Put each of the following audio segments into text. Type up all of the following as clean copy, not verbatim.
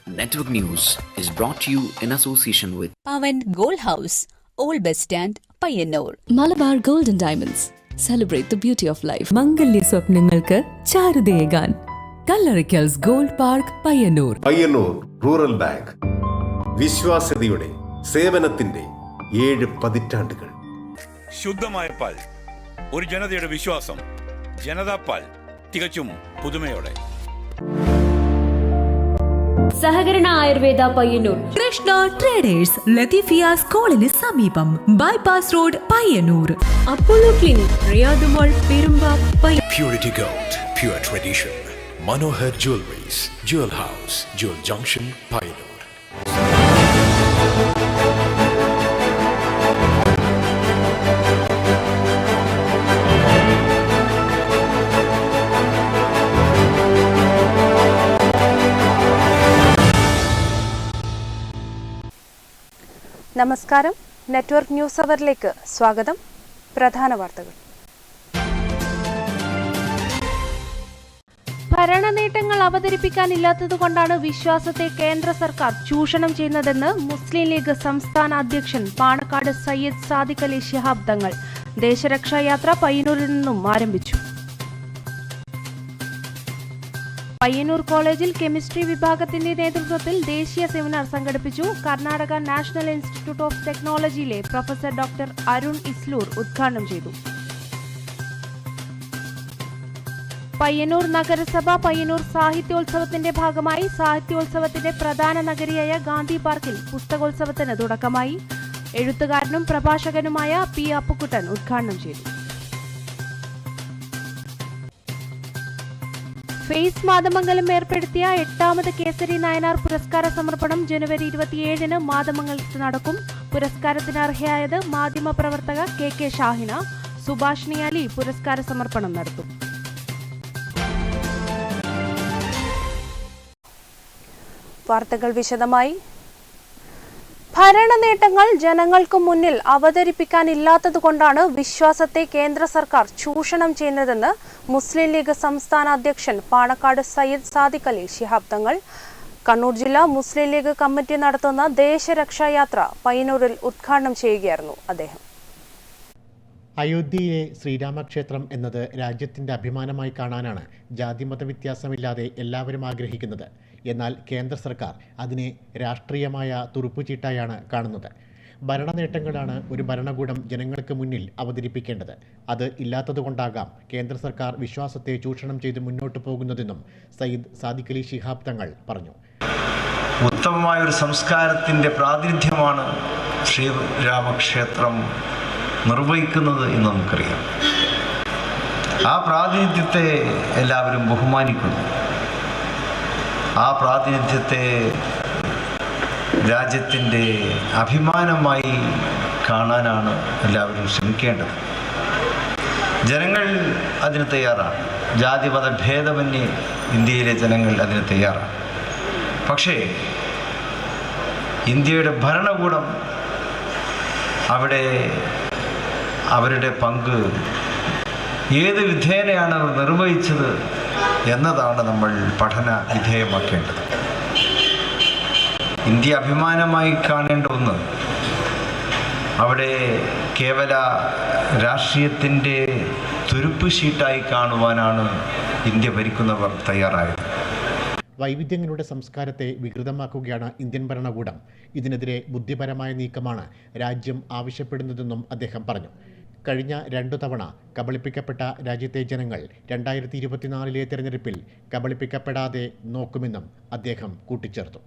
Network News is brought to you in association with Pavan Gold House, Old Bus Stand, Payyanur. Malabar Gold and Diamonds. Celebrate the beauty of life. മംഗല്യ സ്വപ്നങ്ങൾക്ക് ചാരുതയേകാൻ Kallarackals gold park Payyanur. Payyanur rural bank വിശ്വാസ്യതയുടെ സേവനത്തിന്റെ 7 പതിറ്റാണ്ടുകൾ. ശുദ്ധമായ പാൽ, ഒരു ജനതയുടെ വിശ്വാസം. ജനതാ പാൽ, തികച്ചും പുതുമയോടെ. സഹകരണ ആയുർവേദ പയ്യന്നൂർ. കൃഷ്ണ ട്രേഡേഴ്സ് ലത്തീഫിയ സ്കൂളിന് സമീപം, bypass road Payyanur. Apollo clinic, Riyadh mall, Perumba. Purity Gold, pure tradition. Manohar Jewelries, Jewel House, Jewel Junction, Payyanur. നമസ്കാരം. നെറ്റ്വർക്ക് ന്യൂസ് അവറിലേക്ക് സ്വാഗതം. പ്രധാന വാർത്തകൾ. ഭരണ നേട്ടങ്ങൾ അവതരിപ്പിക്കാനില്ലാത്തതുകൊണ്ടാണ് വിശ്വാസത്തെ കേന്ദ്ര സർക്കാർ ചൂഷണം ചെയ്യുന്നതെന്ന് മുസ്ലിം ലീഗ് സംസ്ഥാന അധ്യക്ഷൻ പാണക്കാട് സയ്യിദ് സാദിഖ് അലി ശിഹാബ് തങ്ങൾ. ദേശരക്ഷാ യാത്ര പയ്യന്നൂരിൽ നിന്നും ആരംഭിച്ചു. പയ്യന്നൂർ കോളേജിൽ കെമിസ്ട്രി വിഭാഗത്തിന്റെ നേതൃത്വത്തിൽ ദേശീയ സെമിനാർ സംഘടിപ്പിച്ചു. കർണാടക നാഷണൽ ഇൻസ്റ്റിറ്റ്യൂട്ട് ഓഫ് ടെക്നോളജിയിലെ പ്രൊഫസർ ഡോക്ടർ അരുൺ ഇസ്ലൂർ ഉദ്ഘാടനം ചെയ്തു. പയ്യന്നൂർ നഗരസഭ പയ്യന്നൂർ സാഹിത്യോത്സവത്തിന്റെ ഭാഗമായി സാഹിത്യോത്സവത്തിന്റെ പ്രധാന നഗരിയായ ഗാന്ധി പാർക്കിൽ പുസ്തകോത്സവത്തിന് തുടക്കമായി. എഴുത്തുകാരനും പ്രഭാഷകനുമായ പി അപ്പുക്കുട്ടൻ ഉദ്ഘാടനം ചെയ്തു. ഫേസ് മാതമംഗലം ഏർപ്പെടുത്തിയ 8ാമത് കേസരി നയനാർ പുരസ്കാര സമർപ്പണം ജനുവരി 27-ന് മാതമംഗലത്ത് നടക്കും. പുരസ്കാരത്തിന് അർഹയായത് മാധ്യമപ്രവർത്തക കെ ഷാഹിന. സുഭാഷിണി അലി പുരസ്കാര സമർപ്പണം നടത്തും. വാർത്തകൾ വിശദമായി. ഭരണ നേട്ടങ്ങൾ ജനങ്ങൾക്ക് മുന്നിൽ അവതരിപ്പിക്കാനില്ലാത്തതുകൊണ്ടാണ് വിശ്വാസത്തെ കേന്ദ്ര സർക്കാർ ചൂഷണം ചെയ്യുന്നതെന്ന് മുസ്ലിം ലീഗ് സംസ്ഥാന അധ്യക്ഷൻ പാണക്കാട് സയ്യിദ് സാദിഖ് അലി ശിഹാബ് തങ്ങൾ. കണ്ണൂർ ജില്ലാ മുസ്ലിം ലീഗ് കമ്മിറ്റി നടത്തുന്ന ദേശരക്ഷാ യാത്ര പയ്യന്നൂരിൽ ഉദ്ഘാടനം ചെയ്യുകയായിരുന്നു അദ്ദേഹം. അയോധ്യയിലെ ശ്രീരാമക്ഷേത്രം എന്നത് രാജ്യത്തിൻ്റെ അഭിമാനമായി കാണാനാണ് ജാതിമത വ്യത്യാസമില്ലാതെ എല്ലാവരും ആഗ്രഹിക്കുന്നത്. എന്നാൽ കേന്ദ്ര സർക്കാർ അതിനെ രാഷ്ട്രീയമായ തുറുപ്പുചീട്ടായാണ് കാണുന്നത്. ഭരണ നേട്ടങ്ങളാണ് ഒരു ഭരണകൂടം ജനങ്ങൾക്ക് മുന്നിൽ അവതരിപ്പിക്കേണ്ടത്. അത് ഇല്ലാത്തതുകൊണ്ടാകാം കേന്ദ്ര സർക്കാർ വിശ്വാസത്തെ ചൂഷണം ചെയ്ത് മുന്നോട്ട് പോകുന്നതെന്നും സയ്യിദ് സാദിഖ് അലി ശിഹാബ് തങ്ങൾ പറഞ്ഞു. ഉത്തമമായ ഒരു സംസ്കാരത്തിൻ്റെ പ്രാതിനിധ്യമാണ് ശ്രീരാമക്ഷേത്രം നിർവഹിക്കുന്നത് എന്ന് നമുക്കറിയാം. ആ പ്രാതിനിധ്യത്തെ എല്ലാവരും ബഹുമാനിക്കുന്നു. ആ പ്രാതിനിധ്യത്തെ രാജ്യത്തിൻ്റെ അഭിമാനമായി കാണാനാണ് എല്ലാവരും ശ്രമിക്കേണ്ടത്. ജനങ്ങൾ അതിന് തയ്യാറാണ്. ജാതിമത ഭേദമന്യേ ഇന്ത്യയിലെ ജനങ്ങൾ അതിന് തയ്യാറാണ്. പക്ഷേ ഇന്ത്യയുടെ ഭരണകൂടം അവിടെ അവരുടെ പങ്ക് ഏത് വിധേനയാണ് അവർ നിർവഹിച്ചത് എന്നതാണ് നമ്മൾ പഠന വിധേയമാക്കേണ്ടത്. ഇന്ത്യ അഭിമാനമായി കാണേണ്ട ഒന്ന് അവിടെ കേവല രാഷ്ട്രീയത്തിൻ്റെ തുരുപ്പ് ഷീട്ടായി കാണുവാനാണ് ഇന്ത്യ ഭരിക്കുന്നവർ തയ്യാറായത്. വൈവിധ്യങ്ങളുടെ സംസ്കാരത്തെ വികൃതമാക്കുകയാണ് ഇന്ത്യൻ ഭരണകൂടം. ഇതിനെതിരെ ബുദ്ധിപരമായ നീക്കമാണ് രാജ്യം ആവശ്യപ്പെടുന്നതെന്നും അദ്ദേഹം പറഞ്ഞു. കഴിഞ്ഞ 2 തവണ കബളിപ്പിക്കപ്പെട്ട രാജ്യത്തെ ജനങ്ങൾ 2024 തെരഞ്ഞെടുപ്പിൽ കബളിപ്പിക്കപ്പെടാതെ നോക്കുമെന്നും അദ്ദേഹം കൂട്ടിച്ചേർത്തു.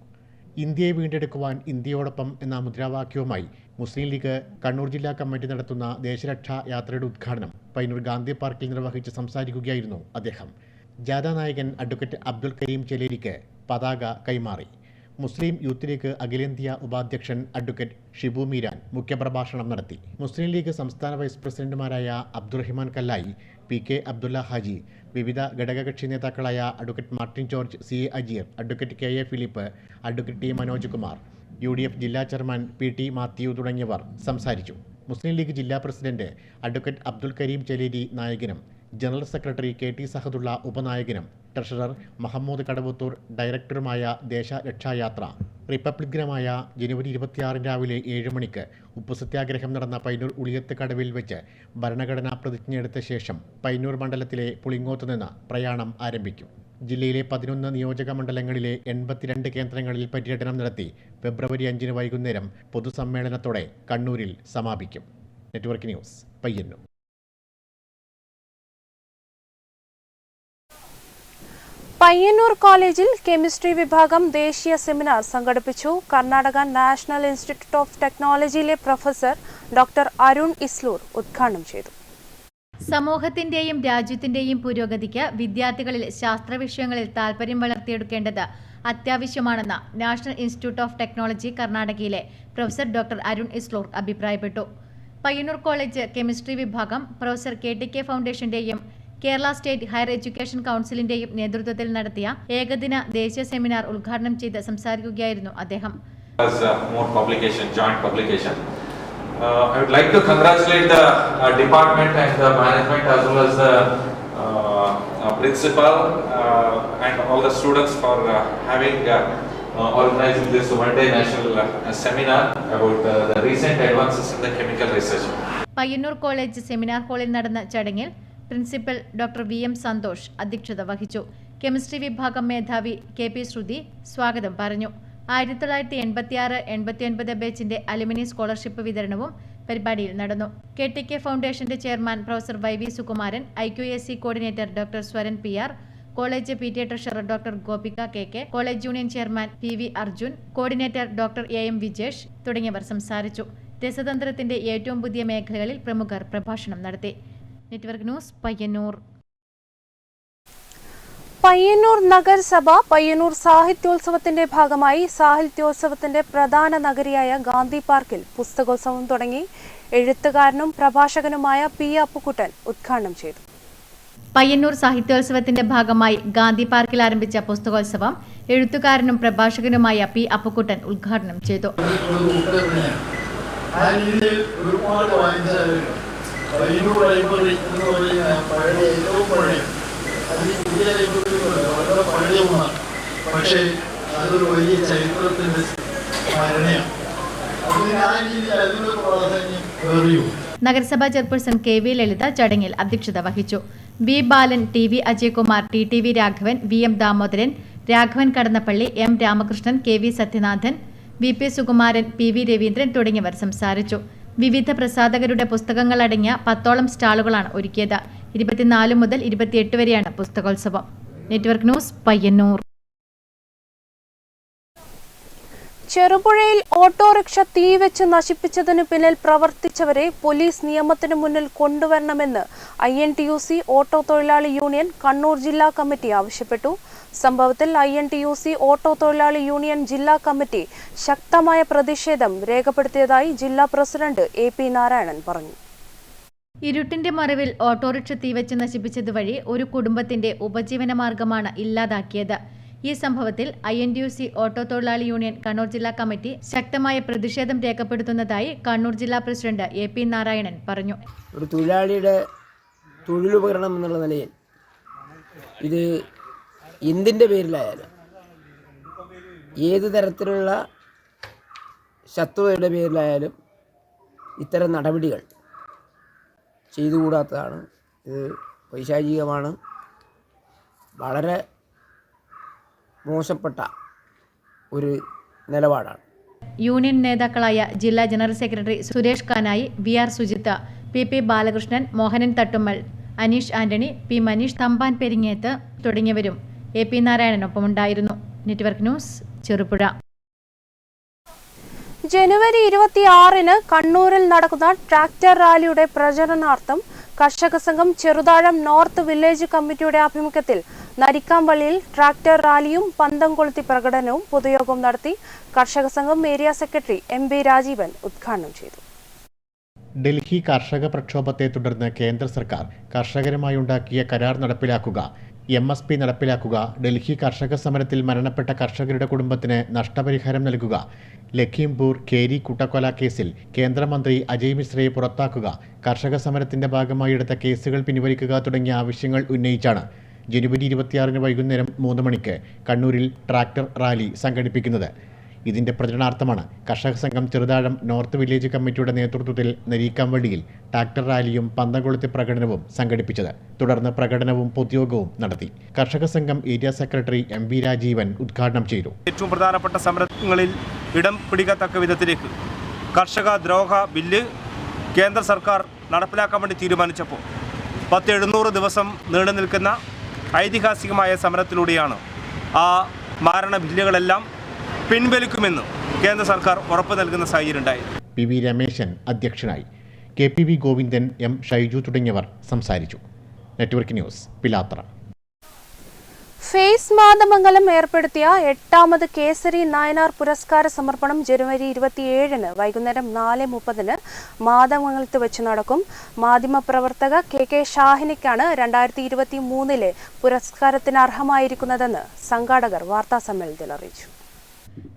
ഇന്ത്യയെ വീണ്ടെടുക്കുവാൻ ഇന്ത്യയോടൊപ്പം എന്ന മുദ്രാവാക്യവുമായി മുസ്ലിം ലീഗ് കണ്ണൂർ ജില്ലാ കമ്മിറ്റി നടത്തുന്ന ദേശരക്ഷാ യാത്രയുടെ ഉദ്ഘാടനം പയ്യന്നൂർ ഗാന്ധി പാർക്കിൽ നിർവഹിച്ച് സംസാരിക്കുകയായിരുന്നു അദ്ദേഹം. ജാഥ നായകൻ അഡ്വക്കേറ്റ് അബ്ദുൽ കരീം ചെലേരിക്ക് പതാക കൈമാറി. മുസ്ലിം യൂത്ത് ലീഗ് അഖിലേന്ത്യാ ഉപാധ്യക്ഷൻ അഡ്വക്കേറ്റ് ഷിബു മീരാൻ മുഖ്യപ്രഭാഷണം നടത്തി. മുസ്ലിം ലീഗ് സംസ്ഥാന വൈസ് പ്രസിഡന്റുമാരായ അബ്ദുറഹിമാൻ കല്ലായി, PK അബ്ദുള്ള ഹാജി, വിവിധ ഘടകകക്ഷി നേതാക്കളായ advocate Martin George, CA Ajeer, advocate KA Philip, advocate T Manoj Kumar, UDF ജില്ലാ ചെയർമാൻ PT മാത്യു തുടങ്ങിയവർ സംസാരിച്ചു. മുസ്ലിം ലീഗ് ജില്ലാ പ്രസിഡന്റ് അഡ്വക്കേറ്റ് അബ്ദുൽ കരീം ചെലേരി നായകനും ജനറൽ സെക്രട്ടറി KT സഹദുള്ള ഉപനായകനും ട്രഷറർ മഹമ്മൂദ് കടവത്തൂർ ഡയറക്ടറുമായ ദേശരക്ഷായാത്ര റിപ്പബ്ലിക് ദിനമായ ജനുവരി 26 രാവിലെ 7 മണിക്ക് ഉപ്പു സത്യാഗ്രഹം നടന്ന പയ്യന്നൂർ ഉളിയത്ത് കടവിൽ വെച്ച് ഭരണഘടനാ പ്രതിജ്ഞയെടുത്ത ശേഷം പയ്യന്നൂർ മണ്ഡലത്തിലെ പുളിങ്ങോത്ത് നിന്ന് പ്രയാണം ആരംഭിക്കും. ജില്ലയിലെ 11 നിയോജക മണ്ഡലങ്ങളിലെ 82 കേന്ദ്രങ്ങളിൽ പര്യടനം നടത്തി ഫെബ്രുവരി 5 വൈകുന്നേരം പൊതുസമ്മേളനത്തോടെ കണ്ണൂരിൽ സമാപിക്കും. Network news, Payyanur. പയ്യന്നൂർ കോളേജിൽ കെമിസ്ട്രി വിഭാഗം ദേശീയ സെമിനാർ സംഘടിപ്പിച്ചു. കർണാടക നാഷണൽ ഇൻസ്റ്റിറ്റ്യൂട്ട് ഓഫ് ടെക്നോളജിയിലെ പ്രൊഫസർ ഡോക്ടർ അരുൺ ഇസ്ലൂർ ഉദ്ഘാടനം ചെയ്തു. സമൂഹത്തിന്റെയും രാജ്യത്തിന്റെയും പുരോഗതിക്ക് വിദ്യാർത്ഥികളിൽ ശാസ്ത്ര വിഷയങ്ങളിൽ താൽപര്യം വളർത്തിയെടുക്കേണ്ടത് അത്യാവശ്യമാണെന്ന് നാഷണൽ ഇൻസ്റ്റിറ്റ്യൂട്ട് ഓഫ് ടെക്നോളജി കർണാടകയിലെ പ്രൊഫസർ ഡോക്ടർ അരുൺ ഇസ്ലൂർ അഭിപ്രായപ്പെട്ടു. പയ്യന്നൂർ കോളേജ് കെമിസ്ട്രി വിഭാഗം പ്രൊഫസർ KTK ഫൗണ്ടേഷന്റെയും കേരള സ്റ്റേറ്റ് ഹയർ എഡ്യൂക്കേഷൻ കൗൺസിലിന്റെയും നേതൃത്വത്തിൽ നടത്തിയ ഏകദിന ദേശീയ സെമിനാർ ഉദ്ഘാടനം ചെയ്ത് സംസാരിക്കുകയായിരുന്നു അദ്ദേഹം. I would like to congratulate the department and the management as well as the principal and all the students for having organizing this one-day national seminar about the recent advances in the chemical research. Payyanur college seminar ഹാളിൽ നടന്ന ചടങ്ങിൽ principal doctor VM Santhosh അധ്യക്ഷത വഹിച്ചു. Chemistry വിഭാഗം മേധാവി KP ശ്രുതി സ്വാഗതം പറഞ്ഞു. 1986-89 ബാച്ചിന്റെ അലുമിനി സ്കോളർഷിപ്പ് വിതരണവും പരിപാടിയിൽ നടന്നു. KTK ഫൗണ്ടേഷന്റെ chairman professor YV Sukumaran, IQAC coordinator doctor Swaran PR, college PTA treasurer doctor Gopika KK, college union chairman PV Arjun, coordinator doctor AM Vijesh തുടങ്ങിയവർ സംസാരിച്ചു. രസതന്ത്രത്തിന്റെ ഏറ്റവും പുതിയ മേഖലകളിൽ പ്രമുഖർ പ്രഭാഷണം നടത്തി. Network news, Payyanur. പയ്യന്നൂർ നഗരസഭ പയ്യന്നൂർ സാഹിത്യോത്സവത്തിന്റെ ഭാഗമായി സാഹിത്യോത്സവത്തിന്റെ പ്രധാന നഗരിയായ ഗാന്ധി പാർക്കിൽ പുസ്തകോത്സവം തുടങ്ങി. എഴുത്തുകാരനും പ്രഭാഷകനുമായ P. അപ്പുക്കുട്ടൻ ഉദ്ഘാടനം ചെയ്തു. പയ്യന്നൂർ സാഹിത്യോത്സവത്തിന്റെ ഭാഗമായി ഗാന്ധി പാർക്കിൽ ആരംഭിച്ച പുസ്തകോത്സവം എഴുത്തുകാരനും പ്രഭാഷകനുമായ P. അപ്പുക്കുട്ടൻ ഉദ്ഘാടനം ചെയ്തു. പയ്യന്നൂർ ലൈബ്രറി എന്ന് പറയുന്ന പഴയ ഏറ്റവും പഴയ അതിൽ പുതിയ ലൈബ്രറികളുണ്ട്, വളരെ പഴയ ഒന്നാണ്. പക്ഷേ അതൊരു വലിയ ചരിത്രത്തിൻ്റെ സ്മരണയാണ്. അതിന് ആ രീതിയിൽ അതിനൊരു പ്രാധാന്യം ഏറിയു. നഗരസഭാ ചെയർപേഴ്സൺ KV ലളിത ചടങ്ങിൽ അധ്യക്ഷത വഹിച്ചു. B. ബാലൻ, TV Ajaykumar, TTV Raghavan, VM Damodaran, Raghavan Kadannappally, M. Ramakrishnan, KV Sathyanathan, VP Sukumaran, PV Raveendran തുടങ്ങിയവർ സംസാരിച്ചു. വിവിധ പ്രസാധകരുടെ പുസ്തകങ്ങൾ അടങ്ങിയ 10ഓളം സ്റ്റാളുകളാണ് ഒരുക്കിയത്. 24 മുതൽ 28 വരെയാണ് പുസ്തകോത്സവം. Network news, Payyanur. ചെറുപുഴയിൽ ഓട്ടോറിക്ഷ തീവെച്ച് നശിപ്പിച്ചതിനു പിന്നിൽ പ്രവർത്തിച്ചവരെ പോലീസ് നിയമത്തിനു മുന്നിൽ കൊണ്ടുവരണമെന്ന് INTUC ഓട്ടോ തൊഴിലാളി യൂണിയൻ കണ്ണൂർ ജില്ലാ കമ്മിറ്റി ആവശ്യപ്പെട്ടു. സംഭവത്തിൽ INTUC ഓട്ടോ തൊഴിലാളി യൂണിയൻ ജില്ലാ കമ്മിറ്റി ശക്തമായ പ്രതിഷേധം രേഖപ്പെടുത്തിയതായി ജില്ലാ പ്രസിഡന്റ് AP നാരായണൻ പറഞ്ഞു. ഇരുട്ടിന്റെ മറവിൽ ഓട്ടോറിക്ഷ തീവെച്ച് നശിപ്പിച്ചതുവഴി ഒരു കുടുംബത്തിന്റെ ഉപജീവന മാർഗമാണ് ഇല്ലാതാക്കിയത്. ഈ സംഭവത്തിൽ INTUC ഓട്ടോ തൊഴിലാളി യൂണിയൻ കണ്ണൂർ ജില്ലാ കമ്മിറ്റി ശക്തമായ പ്രതിഷേധം രേഖപ്പെടുത്തുന്നതായി കണ്ണൂർ ജില്ലാ പ്രസിഡന്റ് AP നാരായണൻ പറഞ്ഞു. ഒരു തൊഴിലാളിയുടെ തൊഴിലുപകരണം എന്നുള്ള നിലയിൽ ഇത് എന്തിൻ്റെ പേരിലായാലും ഏത് തരത്തിലുള്ള ശത്രുതയുടെ പേരിലായാലും ഇത്തരം നടപടികൾ ചെയ്തുകൂടാത്തതാണ്. ഇത് പൈശാചികമാണ്, വളരെ മോശപ്പെട്ട ഒരു നിലപാടാണ്. യൂണിയൻ നേതാക്കളായ ജില്ലാ general secretary Suresh Kanayi, VR Sujitha, PP Balakrishnan, Mohanan Thattummal, Aneesh Antony, P Maneesh, Thampan Peringeth തുടങ്ങിയവരും AP നാരായണനൊപ്പമുണ്ടായിരുന്നു. Network news, Cherupuzha. ജനുവരി 26-ന് കണ്ണൂരിൽ നടക്കുന്ന ട്രാക്ടർ റാലിയുടെ പ്രചരണാർത്ഥം കർഷക സംഘം ചെറുതാഴം നോർത്ത് വില്ലേജ് കമ്മിറ്റിയുടെ ആഭിമുഖ്യത്തിൽ നരിക്കാംപള്ളിയിൽ ട്രാക്ടർ റാലിയും പന്തം കൊളുത്തി പ്രകടനവും പൊതുയോഗം നടത്തി. കർഷക സംഘം ഏരിയ സെക്രട്ടറി MB രാജീവൻ ഉദ്ഘാടനം ചെയ്തു. ഡൽഹി കർഷക പ്രക്ഷോഭത്തെ തുടർന്ന് കേന്ദ്ര സർക്കാർ കർഷകരുമായി ഉണ്ടാക്കിയ കരാർ നടപ്പിലാക്കുക, MSP നടപ്പിലാക്കുക, ഡൽഹി കർഷക സമരത്തിൽ മരണപ്പെട്ട കർഷകരുടെ കുടുംബത്തിന് നഷ്ടപരിഹാരം നൽകുക, ലഖീംപൂർ കേരി കൂട്ടക്കൊല കേസിൽ കേന്ദ്രമന്ത്രി അജയ് മിശ്രയെ പുറത്താക്കുക, കർഷക സമരത്തിന്റെ ഭാഗമായി എടുത്ത കേസുകൾ പിൻവലിക്കുക തുടങ്ങിയ ആവശ്യങ്ങൾ ഉന്നയിച്ചാണ് ജനുവരി 26 വൈകുന്നേരം 3 മണിക്ക് കണ്ണൂരിൽ ട്രാക്ടർ റാലി സംഘടിപ്പിക്കുന്നത്. ഇതിന്റെ പ്രചരണാർത്ഥമാണ് കർഷക സംഘം ചെറുതാഴം നോർത്ത് വില്ലേജ് കമ്മിറ്റിയുടെ നേതൃത്വത്തിൽ നെരീക്കാംവള്ളിയിൽ ട്രാക്ടർ റാലിയും പന്തംകൊളുത്തി പ്രകടനവും സംഘടിപ്പിച്ചത്. തുടർന്ന് പ്രകടനവും പൊതുയോഗവും നടത്തി. കർഷക സംഘം ഏരിയ സെക്രട്ടറി MV രാജീവൻ ഉദ്ഘാടനം ചെയ്തു. ഏറ്റവും പ്രധാനപ്പെട്ട സമരങ്ങളിൽ ഇടം പിടിക്കത്തക്ക വിധത്തിലേക്ക് കർഷക ദ്രോഹ ബില്ല് കേന്ദ്ര സർക്കാർ നടപ്പിലാക്കാൻ വേണ്ടി തീരുമാനിച്ചപ്പോൾ 700 ദിവസം നീണ്ടു നിൽക്കുന്ന ഐതിഹാസികമായ സമരത്തിലൂടെയാണ് ആ മാരണ ബില്ലുകളെല്ലാം പിൻവലിക്കുമെന്ന് കേന്ദ്ര സർക്കാർ ഉറപ്പ് നൽകുന്ന സാഹചര്യം ഉണ്ടായത്. PV രമേശൻ അധ്യക്ഷനായി. KPV ഗോവിന്ദൻ, M ഷൈജു തുടങ്ങിയവർ സംസാരിച്ചു. Network news, Pilathara. Face Mathamangalam ഏർപ്പെടുത്തിയ 8ാമത് കേസരി നായനാർ പുരസ്കാര സമർപ്പണം ജനുവരി 27 വൈകുന്നേരം 4:30 മാതമംഗലത്ത് വെച്ച് നടക്കും. മാധ്യമപ്രവർത്തക KK ഷാഹിനിക്കാണ് 2023 പുരസ്കാരത്തിന് അർഹമായിരിക്കുന്നതെന്ന് സംഘാടകർ വാർത്താസമ്മേളനത്തിൽ അറിയിച്ചു.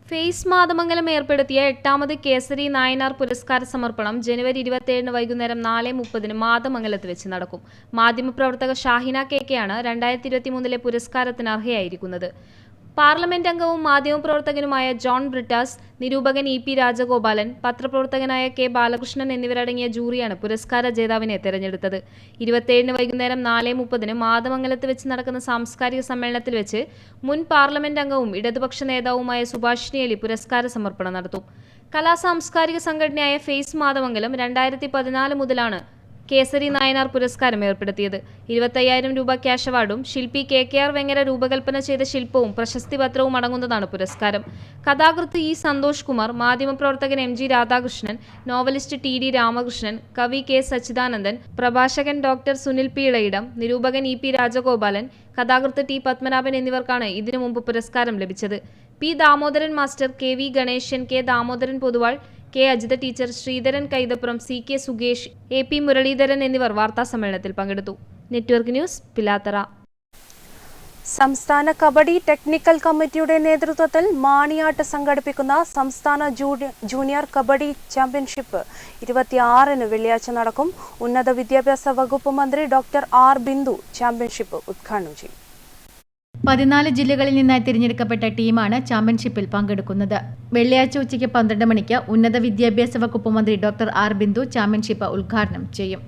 ഫേസ് മാതമംഗലം ഏർപ്പെടുത്തിയ 8ാമത് കേസരി നായനാർ പുരസ്കാര സമർപ്പണം ജനുവരി 27 വൈകുന്നേരം 4:30 മാതമംഗലത്ത് വെച്ച് നടക്കും. മാധ്യമപ്രവർത്തക ഷാഹിന KK ആണ് 2023 പുരസ്കാരത്തിന് അർഹയായിരിക്കുന്നത്. പാർലമെന്റ് അംഗവും മാധ്യമപ്രവർത്തകനുമായ ജോൺ ബ്രിട്ടാസ്, നിരൂപകൻ EP രാജഗോപാലൻ, പത്രപ്രവർത്തകനായ K ബാലകൃഷ്ണൻ എന്നിവരടങ്ങിയ ജൂറിയാണ് പുരസ്കാര ജേതാവിനെ തെരഞ്ഞെടുത്തത്. 27 വൈകുന്നേരം 4:30 മാതമംഗലത്ത് വെച്ച് നടക്കുന്ന സാംസ്കാരിക സമ്മേളനത്തിൽ വെച്ച് മുൻ പാർലമെന്റ് അംഗവും ഇടതുപക്ഷ നേതാവുമായ സുഭാഷിണി അലി പുരസ്കാര സമർപ്പണം നടത്തും. കലാസാംസ്കാരിക സംഘടനയായ ഫേസ് മാതമംഗലം 2014 മുതലാണ് കേസരി നായനാർ പുരസ്കാരം ഏർപ്പെടുത്തിയത്. 25,000 രൂപ ക്യാഷ് അവാർഡും ശില്പി KKR വെങ്ങര രൂപകൽപ്പന ചെയ്ത ശില്പവും പ്രശസ്തി പത്രവും അടങ്ങുന്നതാണ് പുരസ്കാരം. കഥാകൃത്ത് E സന്തോഷ് കുമാർ, മാധ്യമപ്രവർത്തകൻ MG Radhakrishnan, novelist TD Ramakrishnan, കവി K സച്ചിദാനന്ദൻ, പ്രഭാഷകൻ ഡോക്ടർ സുനിൽ P ഇളയിടം, നിരൂപകൻ EP രാജഗോപാലൻ, കഥാകൃത്ത് T പത്മനാഭൻ എന്നിവർക്കാണ് ഇതിനു മുമ്പ് പുരസ്കാരം ലഭിച്ചത്. P Damodaran master, KV Ganeshan, K Damodaran Poduval, K Ajitha teacher, Sreedharan Kaithapuram, CK സുഗേഷ്, AP മുരളീധരൻ എന്നിവർ വാർത്താസമ്മേളനത്തിൽ പങ്കെടുത്തു. Network news, Pilathara. സംസ്ഥാന കബഡി ടെക്നിക്കൽ കമ്മിറ്റിയുടെ നേതൃത്വത്തിൽ മാണിയാട്ട് സംഘടിപ്പിക്കുന്ന സംസ്ഥാന ജൂനിയർ കബഡി ചാമ്പ്യൻഷിപ്പ് 26 വെള്ളിയാഴ്ച നടക്കും. ഉന്നത വിദ്യാഭ്യാസ വകുപ്പ് മന്ത്രി ഡോക്ടർ R ബിന്ദു ചാമ്പ്യൻഷിപ്പ് ഉദ്ഘാടനം ചെയ്യും. 14 ജില്ലകളിൽ നിന്നായി തിരഞ്ഞെടുക്കപ്പെട്ട ടീമാണ് ചാമ്പ്യൻഷിപ്പിൽ പങ്കെടുക്കുന്നത്. വെള്ളിയാഴ്ച ഉച്ചയ്ക്ക് 12 മണിക്ക് ഉന്നത വിദ്യാഭ്യാസ വകുപ്പ് മന്ത്രി ഡോക്ടർ R ബിന്ദു ചാമ്പ്യൻഷിപ്പ് ഉദ്ഘാടനം ചെയ്യും.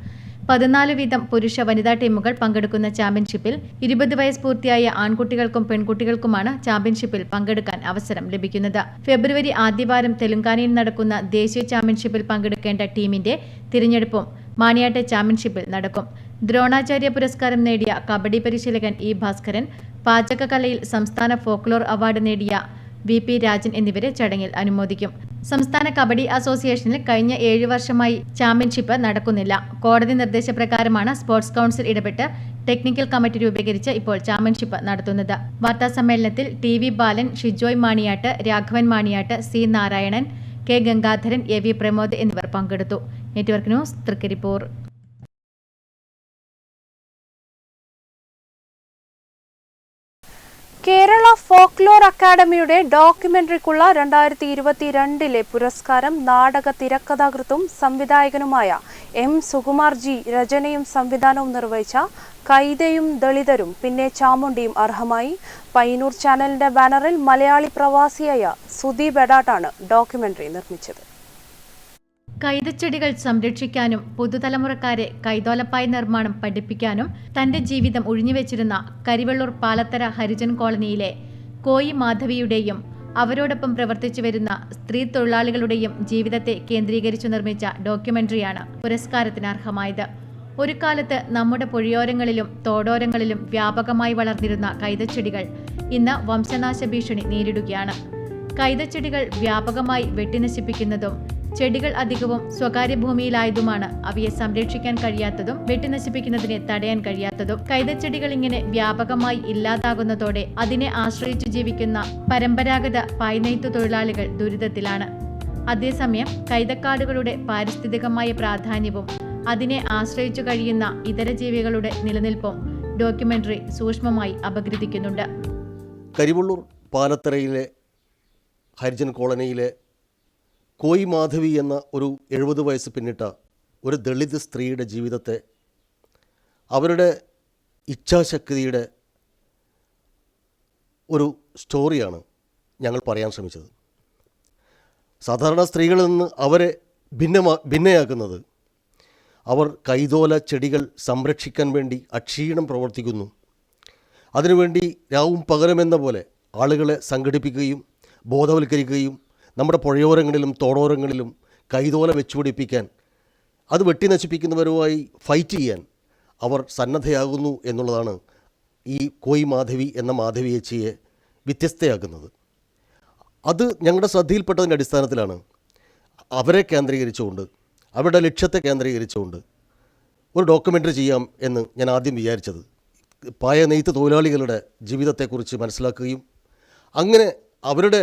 14 വീതം പുരുഷ വനിതാ ടീമുകൾ പങ്കെടുക്കുന്ന ചാമ്പ്യൻഷിപ്പിൽ 20 വയസ്സ് പൂർത്തിയായ ആൺകുട്ടികൾക്കും പെൺകുട്ടികൾക്കുമാണ് ചാമ്പ്യൻഷിപ്പിൽ പങ്കെടുക്കാൻ അവസരം ലഭിക്കുന്നത്. ഫെബ്രുവരി ആദ്യവാരം തെലങ്കാനയിൽ നടക്കുന്ന ദേശീയ ചാമ്പ്യൻഷിപ്പിൽ പങ്കെടുക്കേണ്ട ടീമിന്റെ തിരഞ്ഞെടുപ്പും മാണിയാട്ട് ചാമ്പ്യൻഷിപ്പിൽ നടക്കും. ദ്രോണാചാര്യ പുരസ്കാരം നേടിയ കബഡി പരിശീലകൻ E ഭാസ്കരൻ, പാചകകലയിൽ സംസ്ഥാന ഫോക്ലോർ അവാർഡ് നേടിയ VP രാജൻ എന്നിവരെ ചടങ്ങിൽ അനുമോദിക്കും. സംസ്ഥാന കബഡി അസോസിയേഷനിൽ കഴിഞ്ഞ 7 വർഷമായി ചാമ്പ്യൻഷിപ്പ് നടക്കുന്നില്ല. കോടതി നിർദ്ദേശപ്രകാരമാണ് സ്പോർട്സ് കൗൺസിൽ ഇടപെട്ട് ടെക്നിക്കൽ കമ്മിറ്റി രൂപീകരിച്ച് ഇപ്പോൾ ചാമ്പ്യൻഷിപ്പ് നടത്തുന്നത്. വാർത്താസമ്മേളനത്തിൽ TV ബാലൻ, Shijoy Maniyat, Raghavan Maniyat, C Narayanan, K Gangadharan, AV Pramod എന്നിവർ പങ്കെടുത്തു. Network news, Trikaripur. Kerala folklore അക്കാദമിയുടെ ഡോക്യുമെന്ററിക്കുള്ള 2022 പുരസ്കാരം നാടക തിരക്കഥാകൃത്തും സംവിധായകനുമായ M സുകുമാർ G രചനയും സംവിധാനവും നിർവഹിച്ച കൈതയും ദളിതരും പിന്നെ ചാമുണ്ടിയും അർഹമായി. പയ്യന്നൂർ ചാനലിന്റെ ബാനറിൽ മലയാളി പ്രവാസിയായ സുദീപ് എടാട്ടാണ് ഡോക്യുമെന്ററി നിർമ്മിച്ചത്. കൈതച്ചെടികൾ സംരക്ഷിക്കാനും പുതുതലമുറക്കാരെ കൈതോലപ്പായ നിർമ്മാണം പഠിപ്പിക്കാനും തന്റെ ജീവിതം ഒഴിഞ്ഞുവെച്ചിരുന്ന കരിവെള്ളൂർ പാലത്തറ ഹരിജൻ കോളനിയിലെ കോയി മാധവിയുടെയും അവരോടൊപ്പം പ്രവർത്തിച്ചു വരുന്ന സ്ത്രീ തൊഴിലാളികളുടെയും ജീവിതത്തെ കേന്ദ്രീകരിച്ചു നിർമ്മിച്ച ഡോക്യുമെന്ററിയാണ് പുരസ്കാരത്തിന് അർഹമായത്. ഒരു കാലത്ത് നമ്മുടെ പുഴയോരങ്ങളിലും തോടോരങ്ങളിലും വ്യാപകമായി വളർന്നിരുന്ന കൈതച്ചെടികൾ ഇന്ന് വംശനാശ ഭീഷണി നേരിടുകയാണ്. കൈതച്ചെടികൾ വ്യാപകമായി വെട്ടിനശിപ്പിക്കുന്നതും ചെടികൾ അധികവും സ്വകാര്യ ഭൂമിയിലായതുമാണ് അവയെ സംരക്ഷിക്കാൻ കഴിയാത്തതും വെട്ടിനശിപ്പിക്കുന്നതിനെ തടയാൻ കഴിയാത്തതും. കൈതച്ചെടികൾ ഇങ്ങനെ വ്യാപകമായി ഇല്ലാതാകുന്നതോടെ അതിനെ ആശ്രയിച്ചു ജീവിക്കുന്ന പരമ്പരാഗത പായ്നെയ്ത്തു തൊഴിലാളികൾ ദുരിതത്തിലാണ്. അതേസമയം കൈതക്കാടുകളുടെ പാരിസ്ഥിതികമായ പ്രാധാന്യവും അതിനെ ആശ്രയിച്ചു കഴിയുന്ന ഇതര ജീവികളുടെ നിലനിൽപ്പും ഡോക്യുമെന്ററി സൂക്ഷ്മമായി അപഗ്രഥിക്കുന്നുണ്ട്. കരിവള്ളൂർ പാലത്തറയിലെ ഹരിജൻ കോളനിയിലെ കോയി മാധവി എന്ന ഒരു 70 വയസ്സ് പിന്നിട്ട ഒരു ദളിത് സ്ത്രീയുടെ ജീവിതത്തെ അവരുടെ ഇച്ഛാശക്തിയുടെ ഒരു സ്റ്റോറിയാണ് ഞങ്ങൾ പറയാൻ ശ്രമിച്ചത്. സാധാരണ സ്ത്രീകളിൽ നിന്ന് അവരെ ഭിന്നയാക്കുന്നത് അവർ കൈതോല ചെടികൾ സംരക്ഷിക്കാൻ വേണ്ടി അക്ഷീണം പ്രവർത്തിക്കുന്നു. അതിനുവേണ്ടി രാവും പകലുമെന്ന പോലെ ആളുകളെ സംഘടിപ്പിക്കുകയും ബോധവൽക്കരിക്കുകയും നമ്മുടെ പുഴയോരങ്ങളിലും തോടോരങ്ങളിലും കൈതോല വെച്ചുപിടിപ്പിക്കാൻ അത് വെട്ടി നശിപ്പിക്കുന്നവരുമായി ഫൈറ്റ് ചെയ്യാൻ അവർ സന്നദ്ധയാകുന്നു എന്നുള്ളതാണ് ഈ കോയി മാധവി എന്ന മാധവിയേച്ചിയെ വ്യത്യസ്തയാക്കുന്നത്. അത് ഞങ്ങളുടെ ശ്രദ്ധയിൽപ്പെട്ടതിൻ്റെ അടിസ്ഥാനത്തിലാണ് അവരെ കേന്ദ്രീകരിച്ചുകൊണ്ട് അവരുടെ ലക്ഷ്യത്തെ കേന്ദ്രീകരിച്ചുകൊണ്ട് ഒരു ഡോക്യുമെൻ്ററി ചെയ്യാം എന്ന് ഞാൻ ആദ്യം വിചാരിച്ചത്. പായ നെയ്ത്ത് തൊഴിലാളികളുടെ ജീവിതത്തെക്കുറിച്ച് മനസ്സിലാക്കുകയും അങ്ങനെ അവരുടെ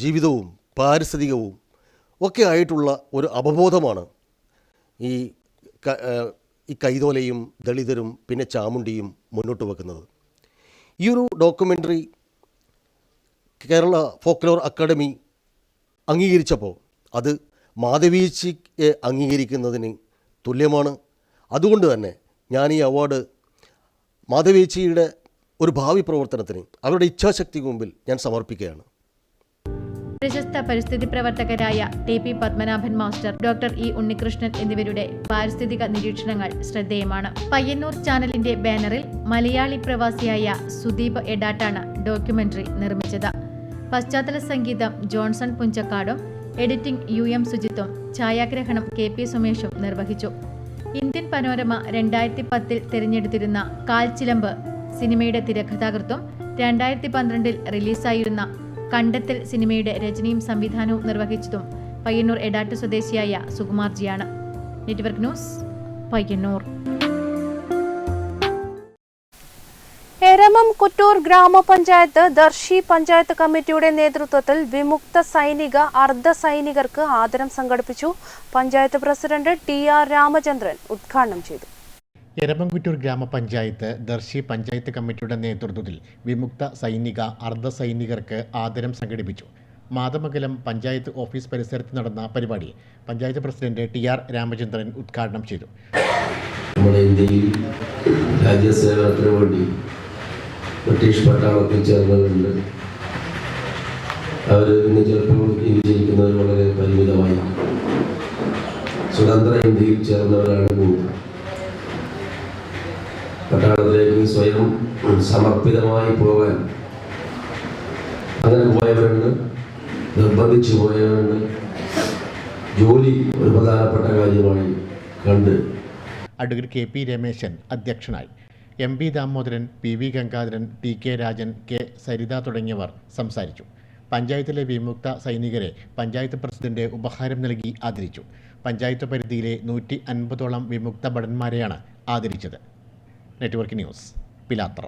ജീവിതവും പാരിസ്ഥിതികവും ഒക്കെ ആയിട്ടുള്ള ഒരു അവബോധമാണ് ഈ കൈതോലയും ദളിതരും പിന്നെ ചാമുണ്ടിയും മുന്നോട്ട് വെക്കുന്നത്. ഈ ഒരു ഡോക്യുമെൻ്ററി കേരള ഫോക്ലോർ അക്കാദമി അംഗീകരിച്ചപ്പോൾ അത് മാധവീച്ചിയെ അംഗീകരിക്കുന്നതിന് തുല്യമാണ്. അതുകൊണ്ട് തന്നെ ഞാൻ ഈ അവാർഡ് മാധവീച്ചിയുടെ ഒരു ഭാവി പ്രവർത്തനത്തിന് അവരുടെ ഇച്ഛാശക്തിക്ക് മുമ്പിൽ ഞാൻ സമർപ്പിക്കുകയാണ്. പ്രശസ്ത പരിസ്ഥിതി പ്രവർത്തകരായ TP Padmanabhan master, doctor E Unnikrishnan എന്നിവരുടെ പാരിസ്ഥിതിക നിരീക്ഷണങ്ങൾ ശ്രദ്ധേയമാണ്. പയ്യന്നൂർ ചാനലിന്റെ ബാനറിൽ മലയാളി പ്രവാസിയായ സുദീപ് എടാട്ടാണ് ഡോക്യുമെന്ററി നിർമ്മിച്ചത്. പശ്ചാത്തല സംഗീതം ജോൺസൺ പുഞ്ചക്കാടും എഡിറ്റിംഗ് UM സുജിത്തും ഛായാഗ്രഹണം KP സുമേഷും നിർവഹിച്ചു. ഇന്ത്യൻ പനോരമ 2010 തിരഞ്ഞെടുത്തിരുന്ന കാൽച്ചിലമ്പ് സിനിമയുടെ തിരക്കഥാകൃത്തും 2012 റിലീസായിരുന്ന കണ്ടെത്തൽ സിനിമയുടെ രചനയും സംവിധാനവും നിർവഹിച്ചതും പയ്യന്നൂർ എടാട്ട് സ്വദേശിയായ സുകുമാർജിയാണ്. Network news, Payyanur. എരമം കുറ്റൂർ ഗ്രാമപഞ്ചായത്ത് ദർശി പഞ്ചായത്ത് കമ്മിറ്റിയുടെ നേതൃത്വത്തിൽ വിമുക്ത സൈനിക അർദ്ധ സൈനികർക്ക് ആദരം സംഘടിപ്പിച്ചു. പഞ്ചായത്ത് പ്രസിഡന്റ് TR രാമചന്ദ്രൻ ഉദ്ഘാടനം ചെയ്തു. എരമംകുറ്റൂർ ഗ്രാമപഞ്ചായത്ത് ദർശി പഞ്ചായത്ത് കമ്മിറ്റിയുടെ നേതൃത്വത്തിൽ വിമുക്ത സൈനിക അർദ്ധ സൈനികർക്ക് ആദരം സംഘടിപ്പിച്ചു. മാതമംഗലം പഞ്ചായത്ത് ഓഫീസ് പരിസരത്ത് നടന്ന പരിപാടി പഞ്ചായത്ത് പ്രസിഡന്റ് TR രാമചന്ദ്രൻ ഉദ്ഘാടനം ചെയ്തു. നമ്മുടെ ഇന്ത്യയിൽ രാജ്യസേവനത്തിന് വേണ്ടി ബ്രിട്ടീഷ് പട്ടാളത്തിൽ ചേർന്നവരുണ്ട്. അവർ ഇന്ന് ചിലപ്പോൾ ജീവിച്ചിരിക്കുന്നവർ വളരെ പരിമിതമായി. സ്വതന്ത്ര ഇന്ത്യയിൽ ചേർന്നവരാണ് കൂടുതൽ. പട്ടാളത്തിലേക്ക് സ്വയം സമർപ്പിതമായി പോകാൻ അങ്ങനെ പോയവരുണ്ട്, നിർബന്ധിച്ചു പോയവരുണ്ട്. ജോലി ഒരു പ്രധാനപ്പെട്ട കാര്യമായി കണ്ട് അഡ്വക്കേറ്റ് KP രമേശൻ അധ്യക്ഷനായി. MP Damodaran, PV Gangadharan, TK Rajan, K Saritha തുടങ്ങിയവർ സംസാരിച്ചു. പഞ്ചായത്തിലെ വിമുക്ത സൈനികരെ പഞ്ചായത്ത് പ്രസിഡന്റ് ഉപഹാരം നൽകി ആദരിച്ചു. പഞ്ചായത്ത് പരിധിയിലെ 150ഓളം വിമുക്ത ഭടന്മാരെയാണ് ആദരിച്ചത്. Network news, Pilathara.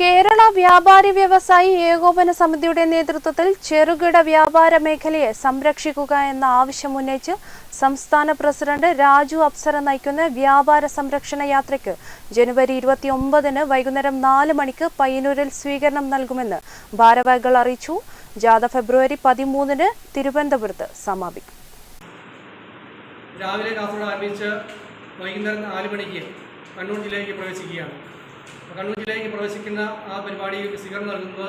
കേരള വ്യാപാരി വ്യവസായി ഏകോപന സമിതിയുടെ നേതൃത്വത്തിൽ ചെറുകിട വ്യാപാര മേഖലയെ സംരക്ഷിക്കുക എന്ന ആവശ്യമുന്നയിച്ച് സംസ്ഥാന പ്രസിഡന്റ് രാജു അപ്സര നയിക്കുന്ന വ്യാപാര സംരക്ഷണ യാത്രയ്ക്ക് ജനുവരി 29 വൈകുന്നേരം 4 മണിക്ക് പയ്യന്നൂരിൽ സ്വീകരണം നൽകുമെന്ന് ഭാരവാഹികൾ അറിയിച്ചു. ജാഥ ഫെബ്രുവരി 13 തിരുവനന്തപുരത്ത് സമാപിക്കും. രാവിലെ കാസർഗോഡ് ആരംഭിച്ച് വൈകുന്നേരം 4 മണിക്ക് കണ്ണൂർ ജില്ലയിലേക്ക് പ്രവേശിക്കുകയാണ്. കണ്ണൂർ ജില്ലയിലേക്ക് പ്രവേശിക്കുന്ന ആ പരിപാടിയിൽ സ്വീകരണം നൽകുന്നത്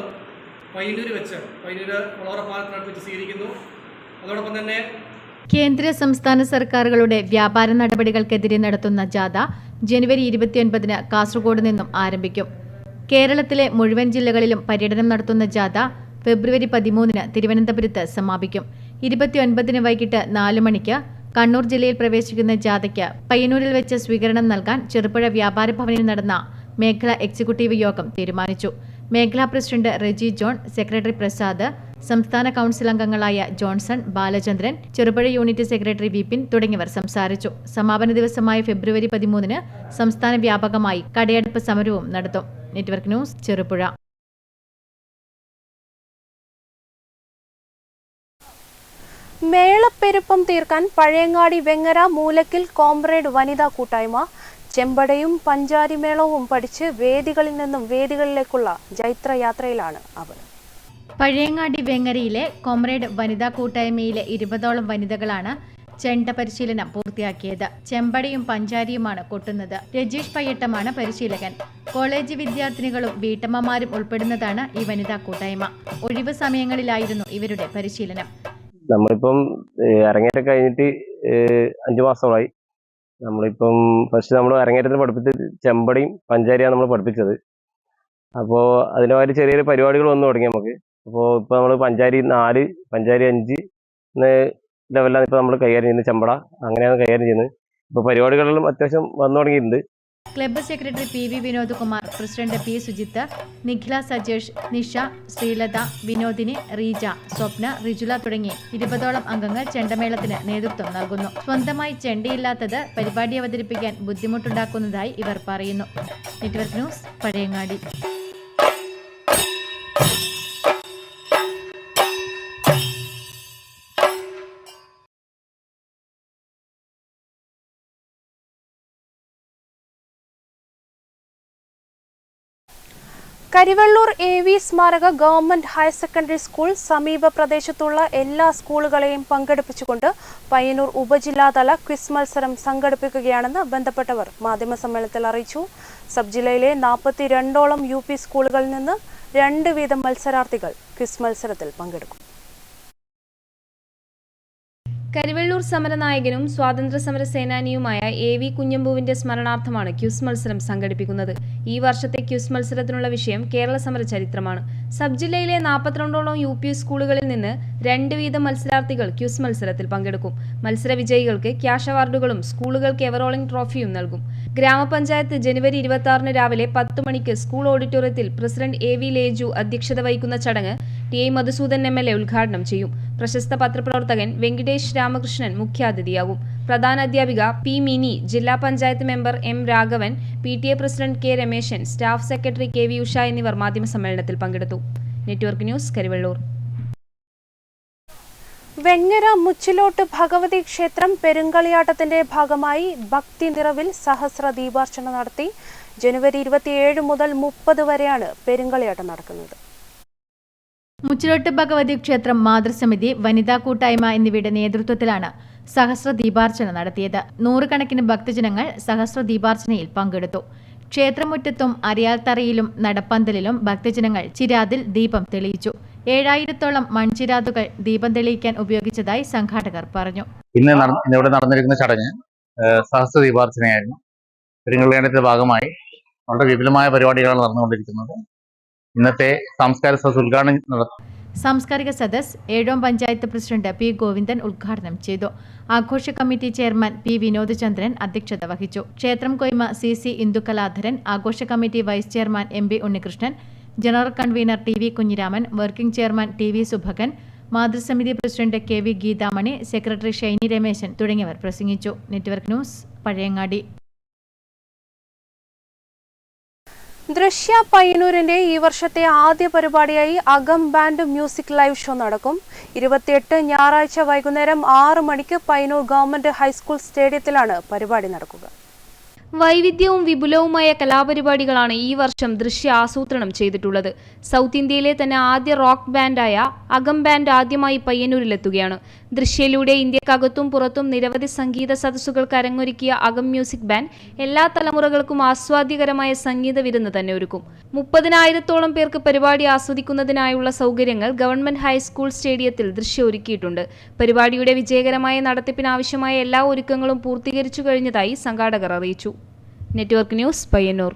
പയ്യന്നൂർ വളവറപ്പാലത്തിനടുത്ത് വെച്ച് സ്വീകരിക്കുന്നു. അതോടൊപ്പം തന്നെ കേന്ദ്ര സംസ്ഥാന സർക്കാരുകളുടെ വ്യാപാര നടപടികൾക്കെതിരെ നടത്തുന്ന ജാഥ ജനുവരി 29 കാസർഗോഡ് നിന്നും ആരംഭിക്കും. കേരളത്തിലെ മുഴുവൻ ജില്ലകളിലും പര്യടനം നടത്തുന്ന ജാഥ ഫെബ്രുവരി 13 തിരുവനന്തപുരത്ത് സമാപിക്കും. 29 വൈകിട്ട് 4 മണിക്ക് കണ്ണൂർ ജില്ലയിൽ പ്രവേശിക്കുന്ന ജാഥയ്ക്ക് പയ്യന്നൂരിൽ വെച്ച് സ്വീകരണം നൽകാൻ ചെറുപുഴ വ്യാപാര ഭവനിൽ നടന്ന മേഖലാ എക്സിക്യൂട്ടീവ് യോഗം തീരുമാനിച്ചു. മേഖലാ president Reji John, secretary Prasad, സംസ്ഥാന കൗൺസിൽ അംഗങ്ങളായ Johnson, Balachandran, Cherupuzha unit secretary Vipin തുടങ്ങിയവർ സംസാരിച്ചു. സമാപന ദിവസമായ ഫെബ്രുവരി 13 സംസ്ഥാന വ്യാപകമായി കടയടപ്പ് സമരവും നടത്തും. Network news, Cherupuzha. മേളപ്പെരുപ്പം തീർക്കാൻ പഴയങ്ങാടി വെങ്ങര മൂലക്കിൽ കോമ്രേഡ് വനിതാ കൂട്ടായ്മ ചെമ്പടയും പഞ്ചാരിമേളവും പഠിച്ച് വേദികളിൽ നിന്നും വേദികളിലേക്കുള്ള ജൈത്രയാത്രയിലാണ് അവർ. പഴയങ്ങാടി വെങ്ങരയിലെ കോമ്രേഡ് വനിതാ കൂട്ടായ്മയിലെ 20ഓളം വനിതകളാണ് ചെണ്ട പരിശീലനം പൂർത്തിയാക്കിയത്. ചെമ്പടയും പഞ്ചാരിയുമാണ് കൊട്ടുന്നത്. രജീഷ് പയ്യട്ടമാണ് പരിശീലകൻ. കോളേജ് വിദ്യാർത്ഥിനികളും വീട്ടമ്മമാരും ഉൾപ്പെടുന്നതാണ് ഈ വനിതാ കൂട്ടായ്മ. ഒഴിവ് സമയങ്ങളിലായിരുന്നു ഇവരുടെ പരിശീലനം. നമ്മളിപ്പം അരങ്ങേറ്റം കഴിഞ്ഞിട്ട് 5 മാസമായി. നമ്മളിപ്പം ഫസ്റ്റ് നമ്മൾ അരങ്ങേറ്റത്തിന് പഠിപ്പിച്ചത് ചെമ്പടയും പഞ്ചാരിയാണ് നമ്മൾ പഠിപ്പിച്ചത്. അപ്പോൾ അതിനുമായിട്ട് ചെറിയൊരു പരിപാടികൾ വന്നു തുടങ്ങി നമുക്ക്. അപ്പോൾ ഇപ്പോൾ നമ്മൾ പഞ്ചാരി 4, പഞ്ചാരി 5 ലെവലിലാണ് ഇപ്പോൾ നമ്മൾ കൈകാര്യം ചെയ്യുന്നത്. ചെമ്പട അങ്ങനെയാണ് കൈകാര്യം ചെയ്യുന്നത്. ഇപ്പോൾ പരിപാടികളിലും അത്യാവശ്യം വന്നു തുടങ്ങിയിട്ടുണ്ട്. Club secretary PV Vinod Kumar, president P Sujith, Nikhila Sajesh, Nisha, Sreelatha, Vinodini, Reeja, Swapna, Rijula തുടങ്ങി 20ഓളം അംഗങ്ങൾ ചെണ്ടമേളത്തിന് നേതൃത്വം നൽകുന്നു. സ്വന്തമായി ചെണ്ടയില്ലാത്തത് പരിപാടി അവതരിപ്പിക്കാൻ ബുദ്ധിമുട്ടുണ്ടാക്കുന്നതായി ഇവർ പറയുന്നു. Network news, Pazhayangadi. Karivellur AV സ്മാരക ഗവൺമെന്റ് ഹയർ സെക്കൻഡറി സ്കൂൾ സമീപ പ്രദേശത്തുള്ള എല്ലാ സ്കൂളുകളെയും പങ്കെടുപ്പിച്ചുകൊണ്ട് പയ്യന്നൂർ ഉപജില്ലാതല ക്വിസ് മത്സരം സംഘടിപ്പിക്കുകയാണെന്ന് ബന്ധപ്പെട്ടവർ മാധ്യമസമ്മേളനത്തിൽ അറിയിച്ചു. സബ് ജില്ലയിലെ 42ഓളം UP സ്കൂളുകളിൽ നിന്ന് 2 വീതം മത്സരാർത്ഥികൾ ക്വിസ് മത്സരത്തിൽ പങ്കെടുക്കും. കരിവെള്ളൂർ സമരനായകനും സ്വാതന്ത്ര്യസമര സേനാനിയുമായ AV കുഞ്ഞമ്പുവിന്റെ സ്മരണാർത്ഥമാണ് ക്യൂസ് മത്സരം സംഘടിപ്പിക്കുന്നത്. ഈ വർഷത്തെ ക്യൂസ് മത്സരത്തിനുള്ള വിഷയം കേരള സമര ചരിത്രമാണ്. സബ് ജില്ലയിലെ 42ഓളം UP സ്കൂളുകളിൽ നിന്ന് 2 വീതം മത്സരാർത്ഥികൾ ക്യൂസ് മത്സരത്തിൽ പങ്കെടുക്കും. മത്സര വിജയികൾക്ക് ക്യാഷ് അവാർഡുകളും സ്കൂളുകൾക്ക് എവറോളിംഗ് ട്രോഫിയും നൽകും. ഗ്രാമപഞ്ചായത്ത് ജനുവരി 26 രാവിലെ 10 മണിക്ക് സ്കൂൾ ഓഡിറ്റോറിയത്തിൽ പ്രസിഡന്റ് AV ലേജു അധ്യക്ഷത വഹിക്കുന്ന ചടങ്ങ് ടി മധുസൂദൻ MLA ഉദ്ഘാടനം ചെയ്യും. പ്രശസ്ത പത്രപ്രവർത്തകൻ വെങ്കിടേഷ് രാമകൃഷ്ണൻ മുഖ്യാതിഥിയാകും. പ്രധാന അധ്യാപിക P മിനി, ജില്ലാ panchayat member M Raghavan, PTA president K Rameshan, staff secretary KV Usha എന്നിവർ മാധ്യമസമ്മേളനത്തിൽ പങ്കെടുത്തു. Network news, Karivellur. വെങ്ങര മുച്ചിലോട്ട് ഭഗവതി ക്ഷേത്രം പെരുങ്കളിയാട്ടത്തിന്റെ ഭാഗമായി ഭക്തി നിറവിൽ സഹസ്ര ദീപാർച്ചന നടത്തി. ജനുവരി 27 മുതൽ 30 വരെയാണ് പെരുങ്കളിയാട്ടം നടക്കുന്നത്. മുച്ചിലോട്ട് ഭഗവതി ക്ഷേത്രം മാതൃസമിതി, വനിതാ കൂട്ടായ്മ എന്നിവയുടെ നേതൃത്വത്തിലാണ് സഹസ്ര ദീപാർച്ചന നടത്തിയത്. 100 കണക്കിന് ഭക്തജനങ്ങൾ സഹസ്ര ദീപാർച്ചനയിൽ പങ്കെടുത്തു. ക്ഷേത്രമുറ്റത്തും അരിയാൽത്തറയിലും നടപ്പന്തലിലും ഭക്തജനങ്ങൾ ചിരാതിൽ ദീപം തെളിയിച്ചു. 7000ഓളം മൺചിരാതുകൾ ദീപം തെളിയിക്കാൻ ഉപയോഗിച്ചതായി സംഘാടകർ പറഞ്ഞു. ഇന്ന് ഇവിടെ നടന്നിരിക്കുന്ന ചടങ്ങ് സഹസ്ര ദീപാർച്ചനയായിരുന്നു. പെരുങ്കളിയാട്ടത്തിന്റെ ഭാഗമായി വളരെ വിപുലമായ പരിപാടികളാണ് നടന്നുകൊണ്ടിരിക്കുന്നത്. ഇന്നത്തെ സാംസ്കാരിക സദസ് ഉദ്ഘാടനം സാംസ്കാരിക സദസ് 7ാം പഞ്ചായത്ത് പ്രസിഡന്റ് P ഗോവിന്ദൻ ഉദ്ഘാടനം ചെയ്തു. ആഘോഷ കമ്മിറ്റി ചെയർമാൻ P വിനോദചന്ദ്രൻ അധ്യക്ഷത വഹിച്ചു. ക്ഷേത്രം കൊയ്മ CC ഇന്ദുകലാധരൻ, ആഘോഷ committee vice chairman MB Unnikrishnan, general convener TV Kunhiraman, working chairman TV Subhakan, മാതൃസമിതി president KV Geethamani, secretary Shiny Rameshan തുടങ്ങിയവർ പ്രസംഗിച്ചു. Network news, Pazhayangadi. ദൃശ്യ പയ്യന്നൂരിന്റെ ഈ വർഷത്തെ ആദ്യ പരിപാടിയായി അകം ബാൻഡ് മ്യൂസിക് ലൈവ് ഷോ നടക്കും. 28 ഞായറാഴ്ച വൈകുന്നേരം 6 മണിക്ക് പയ്യന്നൂർ ഗവൺമെന്റ് ഹൈസ്കൂൾ സ്റ്റേഡിയത്തിലാണ് പരിപാടി നടക്കുക. വൈവിധ്യവും വിപുലവുമായ കലാപരിപാടികളാണ് ഈ വർഷം ദൃശ്യ ആസൂത്രണം ചെയ്തിട്ടുള്ളത്. സൗത്ത് ഇന്ത്യയിലെ തന്നെ ആദ്യ റോക്ക് ബാൻഡായ അകം ബാൻഡ് ആദ്യമായി പയ്യന്നൂരിലെത്തുകയാണ്. ദൃശ്യയിലൂടെ ഇന്ത്യക്കകത്തും പുറത്തും നിരവധി സംഗീത സദസ്സുകൾക്ക് അരങ്ങൊരുക്കിയ അകം മ്യൂസിക് ബാൻഡ് എല്ലാ തലമുറകൾക്കും ആസ്വാദ്യകരമായ സംഗീത വിരുന്ന് തന്നെ ഒരുക്കും. 30,000ഓളം പേർക്ക് പരിപാടി ആസ്വദിക്കുന്നതിനായുള്ള സൗകര്യങ്ങൾ ഗവൺമെന്റ് ഹൈസ്കൂൾ സ്റ്റേഡിയത്തിൽ ദൃശ്യ ഒരുക്കിയിട്ടുണ്ട്. പരിപാടിയുടെ വിജയകരമായ നടത്തിപ്പിനാവശ്യമായ എല്ലാ ഒരുക്കങ്ങളും പൂർത്തീകരിച്ചു കഴിഞ്ഞതായി സംഘാടകർ അറിയിച്ചു. Network news, Payyanur.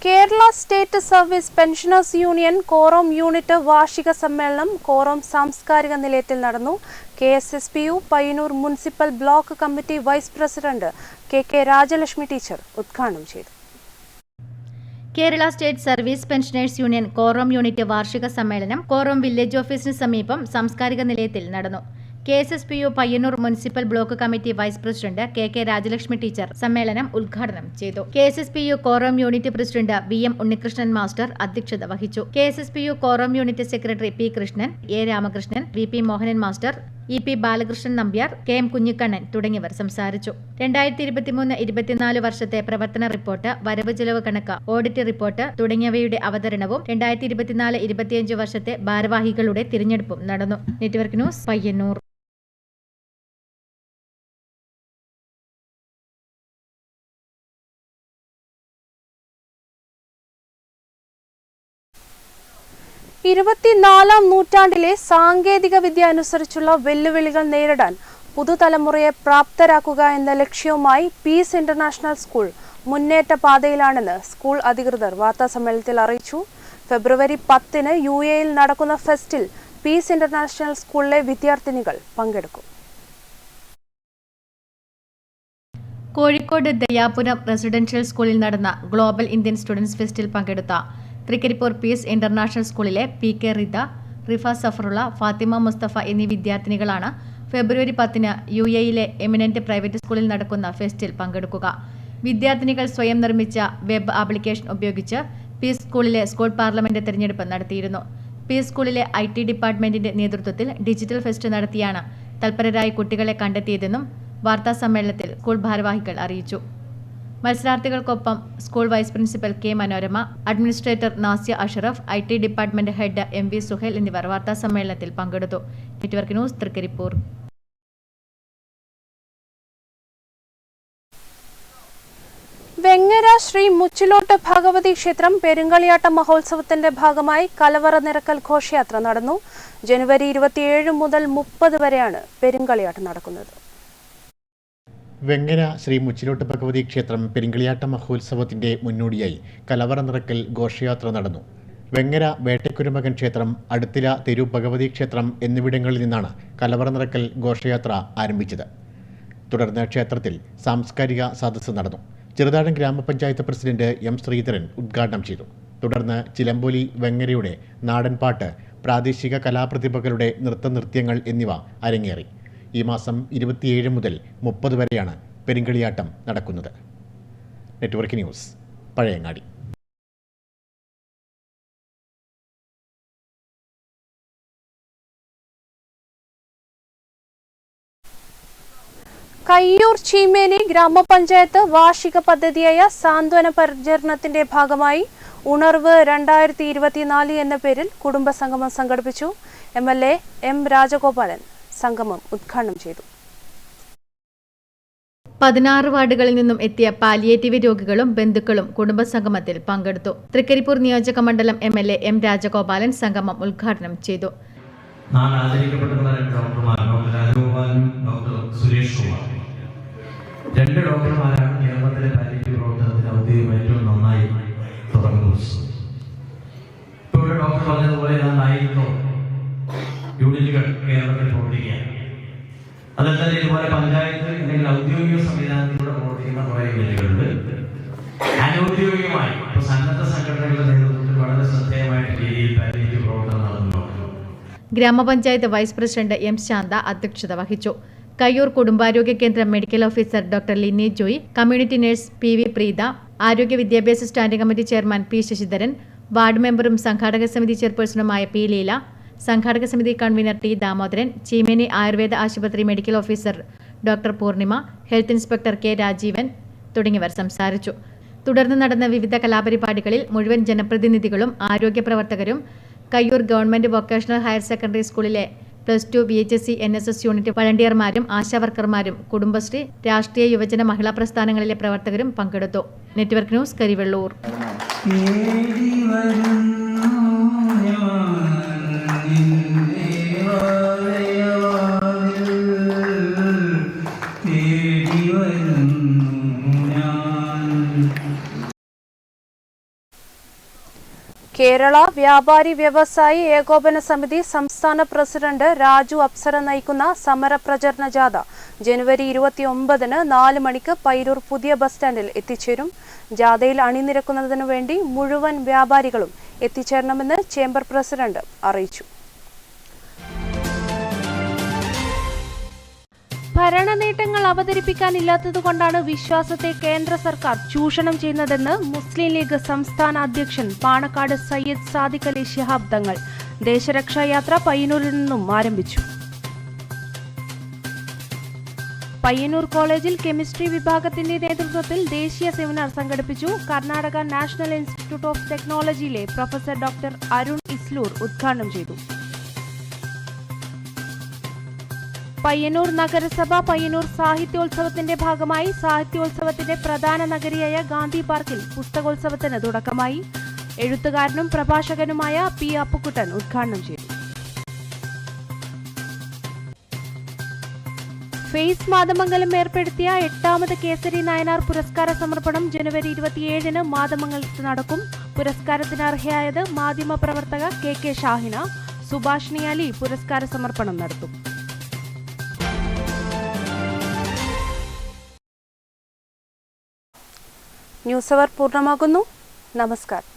Kerala state service pensioners union Korom unit വാർഷിക സമ്മേളനം കോറോം സാംസ്കാരിക നിലയത്തിൽ നടന്നു. KSSPU Payyanur municipal block committee vice president KK Rajalakshmi teacher ഉദ്ഘാടനം ചെയ്തു. Kerala state service pensioners union Korom unit വാർഷിക സമ്മേളനം കോറോം വില്ലേജ് ഓഫീസിന് സമീപം സാംസ്കാരിക നിലയത്തിൽ നടന്നു. KSSPU Payyanur municipal block committee vice president KK Rajalakshmi teacher സമ്മേളനം ഉദ്ഘാടനം ചെയ്തു. KSSPU Koram unit president VM Unnikrishnan master അധ്യക്ഷത വഹിച്ചു. KSSPU Koram unit secretary P Krishnan, A Ramakrishnan, VP Mohanan master, EP Balakrishnan Nambiar, KM Kunhikannan തുടങ്ങിയവർ സംസാരിച്ചു. 2023-24 വർഷത്തെ പ്രവർത്തന റിപ്പോർട്ട്, വരവ് ചെലവ് കണക്ക്, ഓഡിറ്റ് റിപ്പോർട്ട് തുടങ്ങിയവയുടെ അവതരണവും 2024-25 വർഷത്തെ ഭാരവാഹികളുടെ തിരഞ്ഞെടുപ്പും നടന്നു. Network news Payyanur. ഇരുപത്തിനാലാം നൂറ്റാണ്ടിലെ സാങ്കേതിക വിദ്യ അനുസരിച്ചുള്ള വെല്ലുവിളികൾ നേരിടാൻ പുതുതലമുറയെ പ്രാപ്തരാക്കുക എന്ന ലക്ഷ്യവുമായി പീസ് ഇന്റർനാഷണൽ സ്കൂൾ മുന്നേറ്റ പാതയിലാണെന്ന് സ്കൂൾ അധികൃതർ വാർത്താസമ്മേളനത്തിൽ അറിയിച്ചു. ഫെബ്രുവരി 10-ന് UAE-യിൽ നടക്കുന്ന ഫെസ്റ്റിൽ പീസ് ഇന്റർനാഷണൽ സ്കൂളിലെ വിദ്യാർത്ഥിനികൾ പങ്കെടുക്കും. കോഴിക്കോട് ദയാപുരം റെസിഡൻഷ്യൽ സ്കൂളിൽ നടന്ന ഗ്ലോബൽ ഇന്ത്യൻ സ്റ്റുഡൻസ് ഫെസ്റ്റിൽ പങ്കെടുത്ത തൃക്കരിപ്പൂർ പീസ് ഇന്റർനാഷണൽ സ്കൂളിലെ PK റിത, റിഫ സഫറുള്ള, ഫാത്തിമ മുസ്തഫ എന്നീ വിദ്യാർത്ഥിനികളാണ് ഫെബ്രുവരി 10-ന് UAE-യിലെ എമിനന്റ് പ്രൈവറ്റ് സ്കൂളിൽ നടക്കുന്ന ഫെസ്റ്റിൽ പങ്കെടുക്കുക. വിദ്യാർത്ഥിനികൾ സ്വയം നിർമ്മിച്ച വെബ് ആപ്ലിക്കേഷൻ ഉപയോഗിച്ച് പീസ് സ്കൂളിലെ സ്കൂൾ പാർലമെന്റ് തെരഞ്ഞെടുപ്പ് നടത്തിയിരുന്നു. പീസ് സ്കൂളിലെ IT ഡിപ്പാർട്ട്മെന്റിന്റെ നേതൃത്വത്തിൽ ഡിജിറ്റൽ ഫെസ്റ്റ് നടത്തിയാണ് തൽപരരായ കുട്ടികളെ കണ്ടെത്തിയതെന്നും വാർത്താസമ്മേളനത്തിൽ സ്കൂൾ ഭാരവാഹികൾ അറിയിച്ചു. മത്സരാർത്ഥികൾക്കൊപ്പം school vice principal K Manorama, administrator Nasya Ashraf, IT department head MV Suhail എന്നിവർ വാർത്താസമ്മേളനത്തിൽ പങ്കെടുത്തു. Network news Trikaripur. വെങ്ങര ശ്രീ മുച്ചിലോട്ട് ഭഗവതി ക്ഷേത്രം പെരുങ്കളിയാട്ട മഹോത്സവത്തിന്റെ ഭാഗമായി കലവറ നിറക്കൽ ഘോഷയാത്ര നടന്നു. ജനുവരി 27 മുതൽ 30 വരെയാണ് പെരുങ്കളിയാട്ടം നടക്കുന്നത്. വെങ്ങര ശ്രീ മുച്ചിലോട്ട് ഭഗവതി ക്ഷേത്രം പെരുങ്കളിയാട്ട മഹോത്സവത്തിന്റെ മുന്നോടിയായി കലവറ നിറക്കൽ ഘോഷയാത്ര നടന്നു. വെങ്ങര വേട്ടക്കുരുമകൻ ക്ഷേത്രം, അടുത്തില തെരു ഭഗവതി ക്ഷേത്രം എന്നിവിടങ്ങളിൽ നിന്നാണ് കലവറ നിറക്കൽ ഘോഷയാത്ര ആരംഭിച്ചത്. തുടർന്ന് ക്ഷേത്രത്തിൽ സാംസ്കാരിക സദസ്സ് നടന്നു. ചെറുതാഴം ഗ്രാമപഞ്ചായത്ത് പ്രസിഡന്റ് M ശ്രീധരൻ ഉദ്ഘാടനം ചെയ്തു. തുടർന്ന് ചിലമ്പൊലി, വെങ്ങരയുടെ നാടൻപാട്ട്, പ്രാദേശിക കലാപ്രതിഭകളുടെ നൃത്തനൃത്യങ്ങൾ എന്നിവ അരങ്ങേറി. ഈ മാസം 27 മുതൽ 30 വരെയാണ് പെരുങ്കളിയാട്ടം നടക്കുന്നത്. Network news Pazhayangadi. കയ്യൂർ ചീമേനി ഗ്രാമപഞ്ചായത്ത് വാർഷിക പദ്ധതിയായ സാന്ത്വന പരിചരണത്തിന്റെ ഭാഗമായി ഉണർവ് 2024 എന്ന പേരിൽ കുടുംബസംഗമം സംഘടിപ്പിച്ചു. MLA M രാജഗോപാലൻ സംഗമം ഉദ്ഘാടനം ചെയ്തു. 16 വാർഡുകളിൽ നിന്നും എത്തിയ പാലിയേറ്റീവ് രോഗികളും ബന്ധുക്കളും കുടുംബസംഗമത്തിൽ പങ്കെടുത്തു. തൃക്കരിപ്പൂർ നിയോജക മണ്ഡലം MLA M രാജഗോപാലൻ സംഗമം ഉദ്ഘാടനം ചെയ്തു. രണ്ട് ഡോക്ടർമാരാണ് കേരളത്തിലെ പാലിയേറ്റീവ് പ്രവർത്തനത്തിന് ഔദ്യോഗികം ഏറ്റവും നന്നായി തുടങ്ങുന്നത്. ഇപ്പോൾ ഇവിടെ ഡോക്ടർ പറഞ്ഞതുപോലെ നന്നായിരുന്നു യൂണിറ്റുകൾ കേരളത്തിൽ പ്രവർത്തിക്കുക. അതിൽ തന്നെ ഇതുപോലെ പഞ്ചായത്ത് അല്ലെങ്കിൽ ഔദ്യോഗിക സംവിധാനത്തിലൂടെ പ്രവർത്തിക്കുന്ന കുറേ യൂണിറ്റുകളുണ്ട്. അനൗദ്യോഗികമായി ഇപ്പോൾ സന്നദ്ധ സംഘടനകളുടെ നേതൃത്വത്തിൽ വളരെ ശ്രദ്ധേയമായിട്ട് രീതിയിൽ പാലിയേറ്റീവ് പ്രവർത്തനം നടന്നു. ഗ്രാമപഞ്ചായത്ത് വൈസ് പ്രസിഡന്റ് M ശാന്ത അധ്യക്ഷത വഹിച്ചു. കയ്യൂർ കുടുംബാരോഗ്യ കേന്ദ്രം medical officer doctor Lini Joy, community nurse PV Preetha, ആരോഗ്യ വിദ്യാഭ്യാസ standing committee chairman P Sasidharan, ward മെമ്പറും സംഘാടക സമിതി ചെയർപേഴ്സണുമായ P ലീല, സംഘാടക സമിതി കൺവീനർ T ദാമോദരൻ, ചീമേനി ആയുർവേദ ആശുപത്രി medical officer doctor Poornima, health inspector K Rajeevan തുടങ്ങിയവർ സംസാരിച്ചു. തുടർന്ന് നടന്ന വിവിധ കലാപരിപാടികളിൽ മുഴുവൻ ജനപ്രതിനിധികളും ആരോഗ്യ പ്രവർത്തകരും Kayyur government vocational higher secondary സ്കൂളിലെ +2 VHSC NSS യൂണിറ്റ് വളണ്ടിയർമാരും ആശാവർക്കർമാരും കുടുംബശ്രീ, രാഷ്ട്രീയ, യുവജന, മഹിളാ പ്രസ്ഥാനങ്ങളിലെ പ്രവർത്തകരും പങ്കെടുത്തു. Network news Karivellur. കേരള വ്യാപാരി വ്യവസായി ഏകോപന സമിതി സംസ്ഥാന പ്രസിഡന്റ് രാജു അപ്സര നയിക്കുന്ന സമരപ്രചരണ ജാഥ ജനുവരി 29-ന് 4 മണിക്ക് പൈരൂർ പുതിയ ബസ് സ്റ്റാൻഡിൽ എത്തിച്ചേരും. ജാഥയിൽ അണിനിരക്കുന്നതിനു വേണ്ടി മുഴുവൻ വ്യാപാരികളും എത്തിച്ചേരണമെന്ന് ചേംബർ പ്രസിഡന്റ് അറിയിച്ചു. ഭരണ നേട്ടങ്ങൾ അവതരിപ്പിക്കാനില്ലാത്തതുകൊണ്ടാണ് വിശ്വാസത്തെ കേന്ദ്ര സർക്കാർ ചൂഷണം ചെയ്യുന്നതെന്ന് മുസ്ലിം ലീഗ് സംസ്ഥാന അധ്യക്ഷൻ പാണക്കാട് സയ്യിദ് സാദിഖ് അലി ശിഹാബ് തങ്ങൾ ദേശരക്ഷാ യാത്ര പയ്യന്നൂരിൽ നിന്നും ആരംഭിച്ചു. പയ്യന്നൂർ കോളേജിൽ കെമിസ്ട്രി വിഭാഗത്തിന്റെ നേതൃത്വത്തിൽ ദേശീയ സെമിനാർ സംഘടിപ്പിച്ചു. കർണാടക നാഷണൽ ഇൻസ്റ്റിറ്റ്യൂട്ട് ഓഫ് ടെക്നോളജിയിലെ പ്രൊഫസർ ഡോക്ടർ അരുൺ ഇസ്ലൂർ ഉദ്ഘാടനം ചെയ്തു. പയ്യന്നൂർ നഗരസഭ പയ്യന്നൂർ സാഹിത്യോത്സവത്തിന്റെ ഭാഗമായി സാഹിത്യോത്സവത്തിന്റെ പ്രധാന നഗരിയായ ഗാന്ധി പാർക്കിൽ പുസ്തകോത്സവത്തിന് തുടക്കമായി. എഴുത്തുകാരനും പ്രഭാഷകനുമായ പി അപ്പുക്കുട്ടൻ ഉദ്ഘാടനം ചെയ്തു. ഫെയ്സ് മാതമംഗലം ഏർപ്പെടുത്തിയ 8ാമത് കേസരി നായനാർ പുരസ്കാര സമർപ്പണം ജനുവരി 27-ന് മാതമംഗലത്ത് നടക്കും. പുരസ്കാരത്തിന് അർഹയായത് മാധ്യമപ്രവർത്തക കെ ഷാഹിന. സുഭാഷിണി അലി പുരസ്കാര സമർപ്പണം നടത്തും. ന്യൂസ് അവർ പൂർണ്ണമാകുന്നു. നമസ്കാരം.